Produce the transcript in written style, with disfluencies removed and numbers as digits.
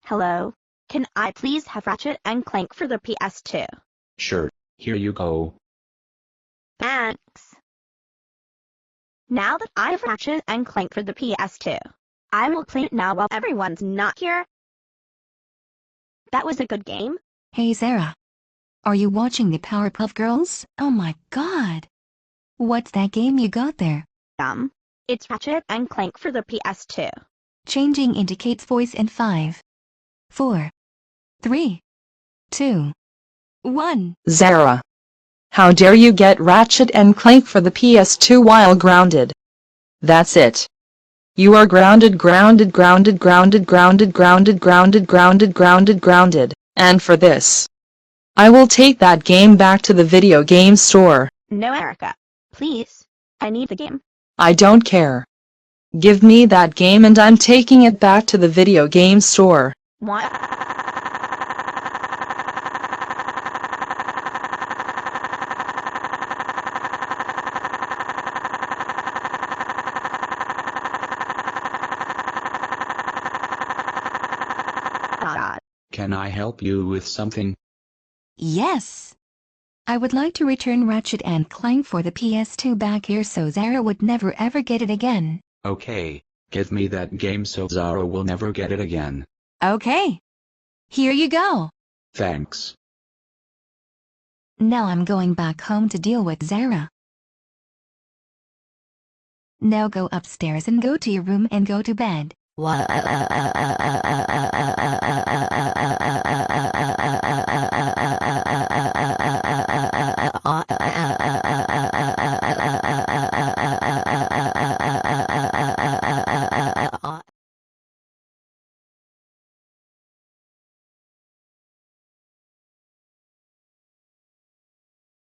Hello. Can I please have Ratchet and Clank for the PS2? Sure, here you go. Thanks. Now that I have Ratchet and Clank for the PS2, I will play it now while everyone's not here. That was a good game. Hey Zara. Are you watching the Powerpuff Girls? Oh my god. What's that game you got there? It's Ratchet and Clank for the PS2. Changing into Kate's voice in 5, 4, 3, 2, 1. Zara. How dare you get Ratchet and Clank for the PS2 while grounded? That's it. You are grounded, grounded, grounded, grounded, grounded, grounded, grounded, grounded, grounded, grounded. And for this, I will take that game back to the video game store. No, Erica. Please. I need the game. I don't care. Give me that game and I'm taking it back to the video game store. What? God. Can I help you with something? Yes. I would like to return Ratchet and Clank for the PS2 back here so Zara would never ever get it again. Okay, give me that game so Zara will never get it again. Okay. Here you go. Thanks. Now I'm going back home to deal with Zara. Now go upstairs and go to your room and go to bed.